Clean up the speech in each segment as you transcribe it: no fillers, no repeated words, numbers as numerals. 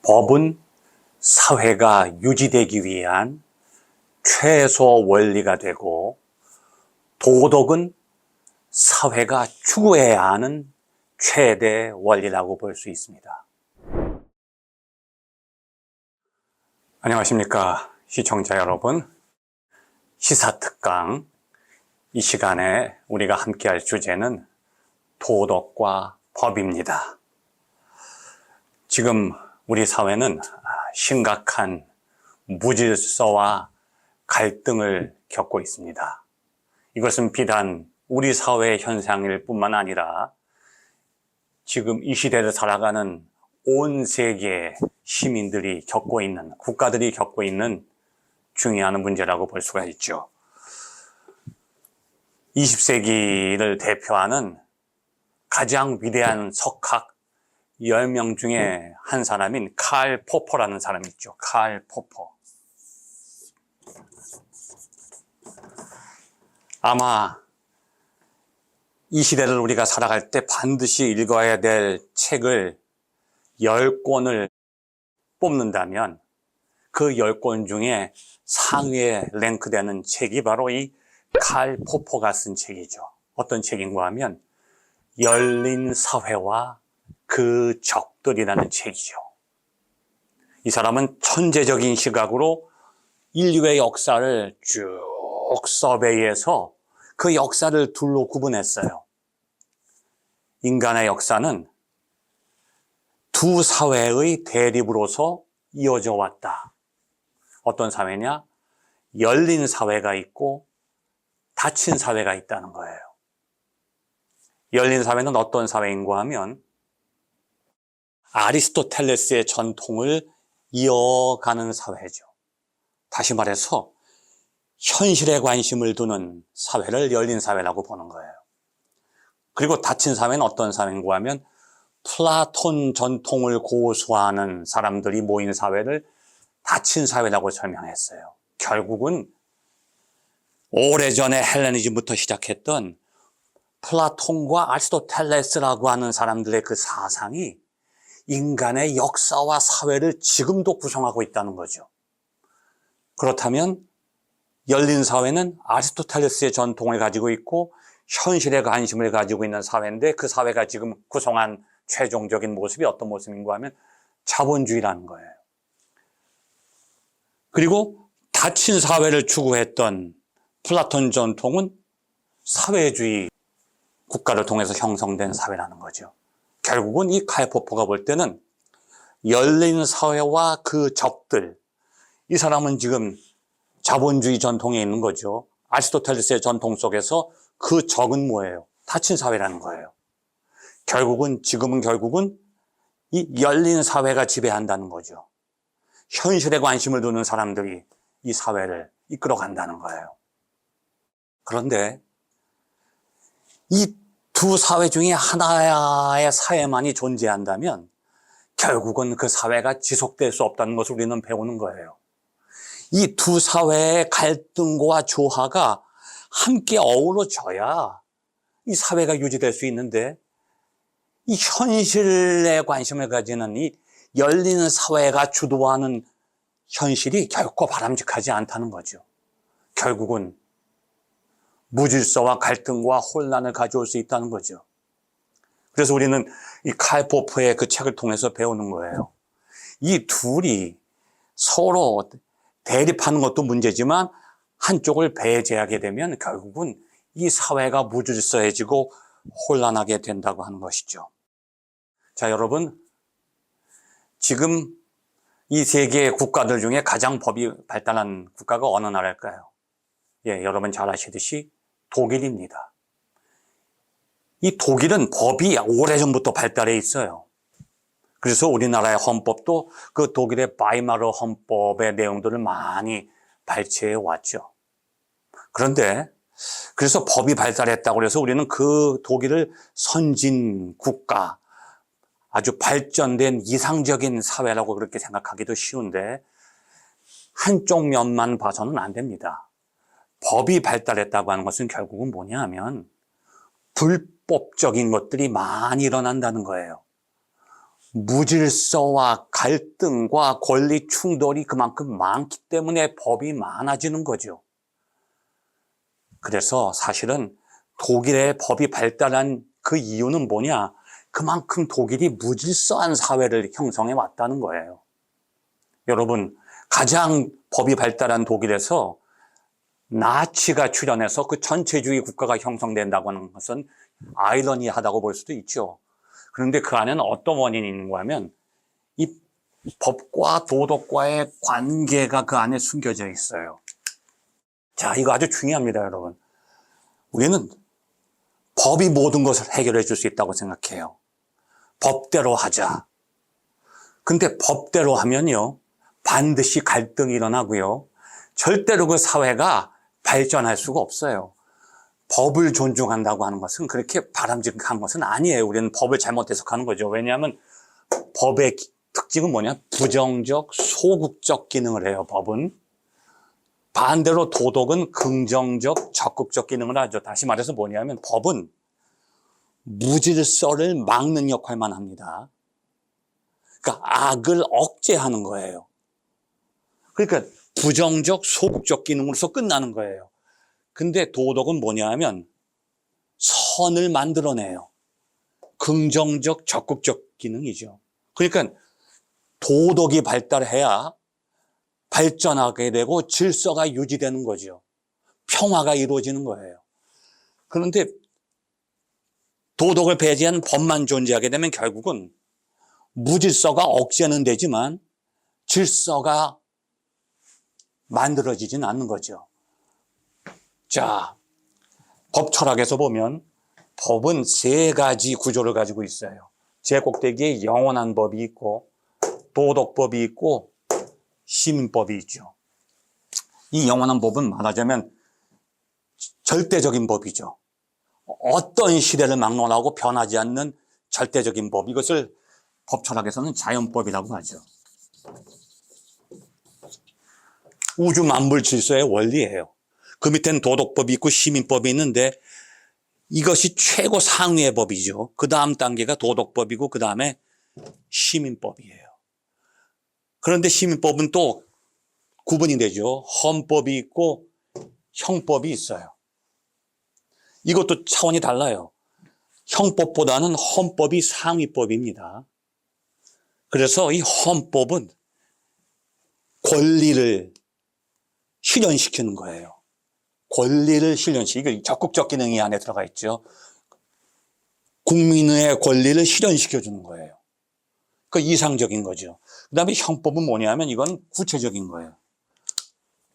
법은 사회가 유지되기 위한 최소 원리가 되고, 도덕은 사회가 추구해야 하는 최대 원리라고 볼 수 있습니다. 안녕하십니까 시청자 여러분, 시사특강 이 시간에 우리가 함께 할 주제는 도덕과 법입니다. 지금 우리 사회는 심각한 무질서와 갈등을 겪고 있습니다. 이것은 비단 우리 사회의 현상일 뿐만 아니라 지금 이 시대를 살아가는 온 세계의 시민들이 겪고 있는, 국가들이 겪고 있는 중요한 문제라고 볼 수가 있죠. 20세기를 대표하는 가장 위대한 석학 10명 중에 한 사람인 칼 포퍼라는 사람이 있죠. 칼 포퍼. 아마 이 시대를 우리가 살아갈 때 반드시 읽어야 될 책을 10권을 뽑는다면 그 10권 중에 상위에 랭크되는 책이 바로 이 칼 포퍼가 쓴 책이죠. 어떤 책인가 하면 열린 사회와 그 적들이라는 책이죠. 이 사람은 천재적인 시각으로 인류의 역사를 쭉 서베이해서 그 역사를 둘로 구분했어요. 인간의 역사는 두 사회의 대립으로서 이어져 왔다. 어떤 사회냐? 열린 사회가 있고 닫힌 사회가 있다는 거예요. 열린 사회는 어떤 사회인가 하면 아리스토텔레스의 전통을 이어가는 사회죠. 다시 말해서 현실에 관심을 두는 사회를 열린 사회라고 보는 거예요. 그리고 닫힌 사회는 어떤 사회인가 하면 플라톤 전통을 고수하는 사람들이 모인 사회를 닫힌 사회라고 설명했어요. 결국은 오래전에 헬레니즘부터 시작했던 플라톤과 아리스토텔레스라고 하는 사람들의 그 사상이 인간의 역사와 사회를 지금도 구성하고 있다는 거죠. 그렇다면 열린 사회는 아리스토텔레스의 전통을 가지고 있고 현실에 관심을 가지고 있는 사회인데, 그 사회가 지금 구성한 최종적인 모습이 어떤 모습인가 하면 자본주의라는 거예요. 그리고 닫힌 사회를 추구했던 플라톤 전통은 사회주의 국가를 통해서 형성된 사회라는 거죠. 결국은 이 칼 포퍼가 볼 때는 열린 사회와 그 적들, 이 사람은 지금 자본주의 전통에 있는 거죠. 아리스토텔레스의 전통 속에서 그 적은 뭐예요? 닫힌 사회라는 거예요. 지금은 결국은 이 열린 사회가 지배한다는 거죠. 현실에 관심을 두는 사람들이 이 사회를 이끌어간다는 거예요. 그런데 이 두 사회 중에 하나의 사회만이 존재한다면 결국은 그 사회가 지속될 수 없다는 것을 우리는 배우는 거예요. 이 두 사회의 갈등과 조화가 함께 어우러져야 이 사회가 유지될 수 있는데, 이 현실에 관심을 가지는 이 열린 사회가 주도하는 현실이 결코 바람직하지 않다는 거죠. 결국은 무질서와 갈등과 혼란을 가져올 수 있다는 거죠. 그래서 우리는 이 칼 포퍼의 그 책을 통해서 배우는 거예요. 이 둘이 서로 대립하는 것도 문제지만 한쪽을 배제하게 되면 결국은 이 사회가 무질서해지고 혼란하게 된다고 하는 것이죠. 자, 여러분, 지금 이 세계의 국가들 중에 가장 법이 발달한 국가가 어느 나라일까요? 예, 여러분 잘 아시듯이 독일입니다. 이 독일은 법이 오래전부터 발달해 있어요. 그래서 우리나라의 헌법도 그 독일의 바이마르 헌법의 내용들을 많이 발췌해 왔죠. 그런데 그래서 법이 발달했다고 해서 우리는 그 독일을 선진 국가, 아주 발전된 이상적인 사회라고 그렇게 생각하기도 쉬운데, 한쪽 면만 봐서는 안 됩니다. 법이 발달했다고 하는 것은 결국은 뭐냐 하면 불법적인 것들이 많이 일어난다는 거예요. 무질서와 갈등과 권리 충돌이 그만큼 많기 때문에 법이 많아지는 거죠. 그래서 사실은 독일의 법이 발달한 그 이유는 뭐냐? 그만큼 독일이 무질서한 사회를 형성해 왔다는 거예요. 여러분, 가장 법이 발달한 독일에서 나치가 출현해서 그 전체주의 국가가 형성된다고 하는 것은 아이러니하다고 볼 수도 있죠. 그런데 그 안에는 어떤 원인이 있는가 하면 이 법과 도덕과의 관계가 그 안에 숨겨져 있어요. 자, 이거 아주 중요합니다, 여러분. 우리는 법이 모든 것을 해결해 줄 수 있다고 생각해요. 법대로 하자. 근데 법대로 하면요, 반드시 갈등이 일어나고요. 절대로 그 사회가 발전할 수가 없어요. 법을 존중한다고 하는 것은 그렇게 바람직한 것은 아니에요. 우리는 법을 잘못 해석하는 거죠. 왜냐하면 법의 특징은 뭐냐? 부정적, 소극적 기능을 해요, 법은. 반대로 도덕은 긍정적, 적극적 기능을 하죠. 다시 말해서 뭐냐면 법은 무질서를 막는 역할만 합니다. 그러니까 악을 억제하는 거예요. 그러니까 부정적, 소극적 기능으로서 끝나는 거예요. 근데 도덕은 뭐냐 하면 선을 만들어내요. 긍정적, 적극적 기능이죠. 그러니까 도덕이 발달해야 발전하게 되고 질서가 유지되는 거죠. 평화가 이루어지는 거예요. 그런데 도덕을 배제한 법만 존재하게 되면 결국은 무질서가 억제는 되지만 질서가 만들어지진 않는 거죠. 자, 법 철학에서 보면 법은 세 가지 구조를 가지고 있어요. 제꼭대기에 영원한 법이 있고 도덕법이 있고 시민법이 있죠. 이 영원한 법은 말하자면 절대적인 법이죠. 어떤 시대를 막론하고 변하지 않는 절대적인 법. 이것을 법 철학에서는 자연법이라고 하죠. 우주 만물 질서의 원리예요. 그 밑에는 도덕법이 있고 시민법이 있는데 이것이 최고 상위의 법이죠. 그 다음 단계가 도덕법이고 그 다음에 시민법이에요. 그런데 시민법은 또 구분이 되죠. 헌법이 있고 형법이 있어요. 이것도 차원이 달라요. 형법보다는 헌법이 상위법입니다. 그래서 이 헌법은 권리를 실현시키는 거예요. 권리를 실현시키고 적극적 기능이 안에 들어가 있죠. 국민의 권리를 실현시켜주는 거예요. 그 이상적인 거죠. 그 다음에 형법은 뭐냐면 이건 구체적인 거예요.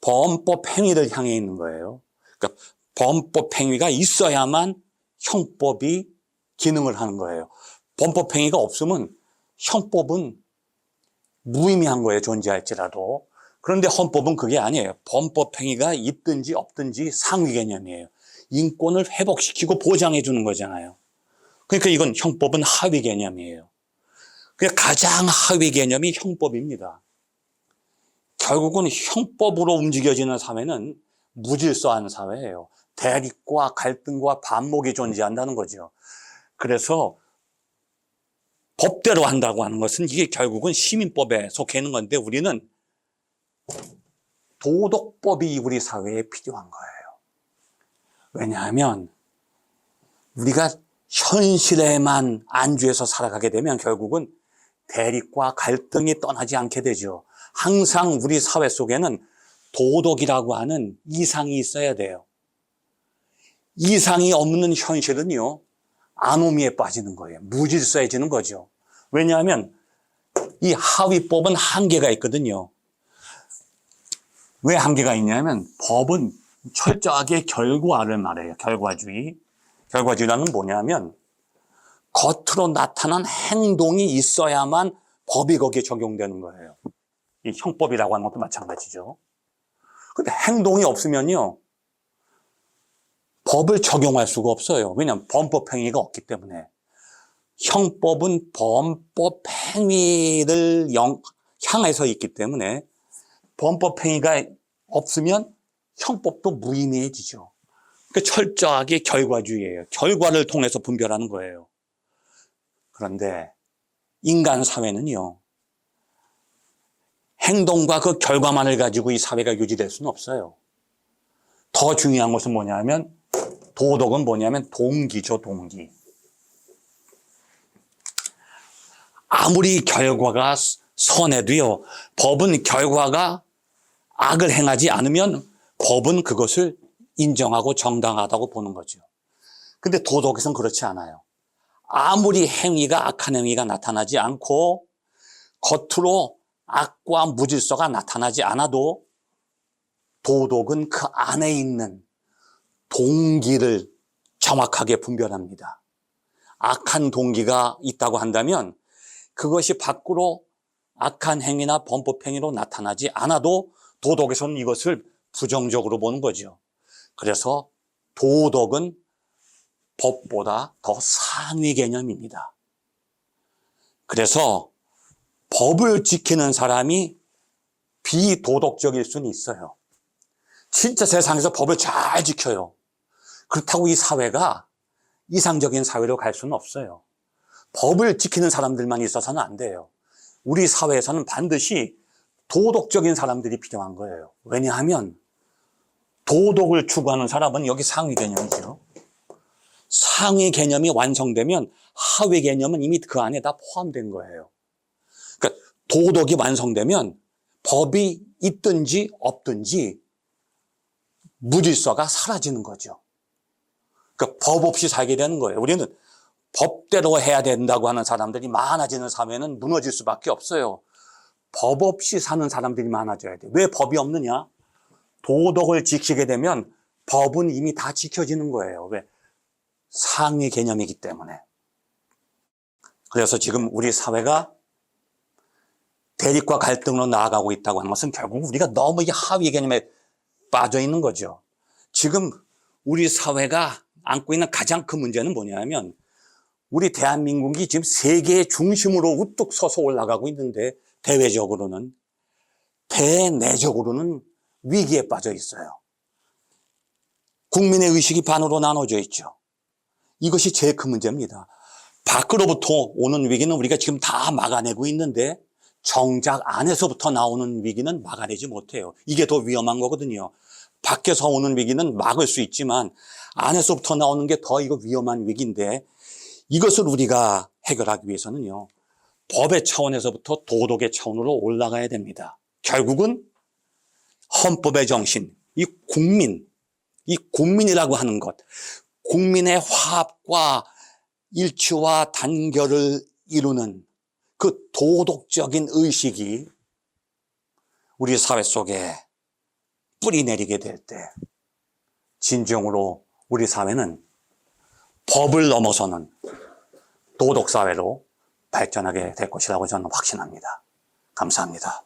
범법 행위를 향해 있는 거예요. 그러니까 범법 행위가 있어야만 형법이 기능을 하는 거예요. 범법 행위가 없으면 형법은 무의미한 거예요, 존재할지라도. 그런데 헌법은 그게 아니에요. 범법 행위가 있든지 없든지 상위 개념이에요. 인권을 회복시키고 보장해 주는 거잖아요. 그러니까 이건 형법은 하위 개념이에요. 그러니까 가장 하위 개념이 형법입니다. 결국은 형법으로 움직여지는 사회는 무질서한 사회예요. 대립과 갈등과 반목이 존재한다는 거죠. 그래서 법대로 한다고 하는 것은 이게 결국은 시민법에 속해 있는 건데 우리는 도덕법이 우리 사회에 필요한 거예요. 왜냐하면 우리가 현실에만 안주해서 살아가게 되면 결국은 대립과 갈등이 떠나지 않게 되죠. 항상 우리 사회 속에는 도덕이라고 하는 이상이 있어야 돼요. 이상이 없는 현실은요, 아노미에 빠지는 거예요. 무질서해지는 거죠. 왜냐하면 이 하위법은 한계가 있거든요. 왜 한계가 있냐면 법은 철저하게 결과를 말해요. 결과주의. 결과주의라는 뭐냐면 겉으로 나타난 행동이 있어야만 법이 거기에 적용되는 거예요. 이 형법이라고 하는 것도 마찬가지죠. 근데 행동이 없으면요, 법을 적용할 수가 없어요. 왜냐하면 범법 행위가 없기 때문에. 형법은 범법 행위를 향해서 있기 때문에 범법 행위가 없으면 형법도 무의미해지죠. 그러니까 철저하게 결과주의예요. 결과를 통해서 분별하는 거예요. 그런데 인간 사회는요, 행동과 그 결과만을 가지고 이 사회가 유지될 수는 없어요. 더 중요한 것은 뭐냐면, 도덕은 뭐냐면 동기죠, 동기. 아무리 결과가 선해도요, 법은 결과가 악을 행하지 않으면 법은 그것을 인정하고 정당하다고 보는 거죠. 근데 도덕에서는 그렇지 않아요. 아무리 행위가 악한 행위가 나타나지 않고 겉으로 악과 무질서가 나타나지 않아도 도덕은 그 안에 있는 동기를 정확하게 분별합니다. 악한 동기가 있다고 한다면 그것이 밖으로 악한 행위나 범법 행위로 나타나지 않아도 도덕에서는 이것을 부정적으로 보는 거죠. 그래서 도덕은 법보다 더 상위 개념입니다. 그래서 법을 지키는 사람이 비도덕적일 수는 있어요. 진짜 세상에서 법을 잘 지켜요. 그렇다고 이 사회가 이상적인 사회로 갈 수는 없어요. 법을 지키는 사람들만 있어서는 안 돼요. 우리 사회에서는 반드시 도덕적인 사람들이 필요한 거예요. 왜냐하면 도덕을 추구하는 사람은 여기 상위 개념이죠. 상위 개념이 완성되면 하위 개념은 이미 그 안에 다 포함된 거예요. 그러니까 도덕이 완성되면 법이 있든지 없든지 무질서가 사라지는 거죠. 그러니까 법 없이 살게 되는 거예요. 우리는 법대로 해야 된다고 하는 사람들이 많아지는 사회는 무너질 수밖에 없어요. 법 없이 사는 사람들이 많아져야 돼요. 왜 법이 없느냐? 도덕을 지키게 되면 법은 이미 다 지켜지는 거예요. 왜? 상위 개념이기 때문에. 그래서 지금 우리 사회가 대립과 갈등으로 나아가고 있다고 하는 것은 결국 우리가 너무 이 하위 개념에 빠져 있는 거죠. 지금 우리 사회가 안고 있는 가장 큰 문제는 뭐냐면 우리 대한민국이 지금 세계의 중심으로 우뚝 서서 올라가고 있는데 대외적으로는, 대내적으로는 위기에 빠져 있어요. 국민의 의식이 반으로 나눠져 있죠. 이것이 제일 큰 문제입니다. 밖으로부터 오는 위기는 우리가 지금 다 막아내고 있는데 정작 안에서부터 나오는 위기는 막아내지 못해요. 이게 더 위험한 거거든요. 밖에서 오는 위기는 막을 수 있지만 안에서부터 나오는 게 더 이거 위험한 위기인데 이것을 우리가 해결하기 위해서는요, 법의 차원에서부터 도덕의 차원으로 올라가야 됩니다. 결국은 헌법의 정신, 이 국민이라고 하는 것, 국민의 화합과 일치와 단결을 이루는 그 도덕적인 의식이 우리 사회 속에 뿌리 내리게 될 때 진정으로 우리 사회는 법을 넘어서는 도덕사회로 발전하게 될 것이라고 저는 확신합니다. 감사합니다.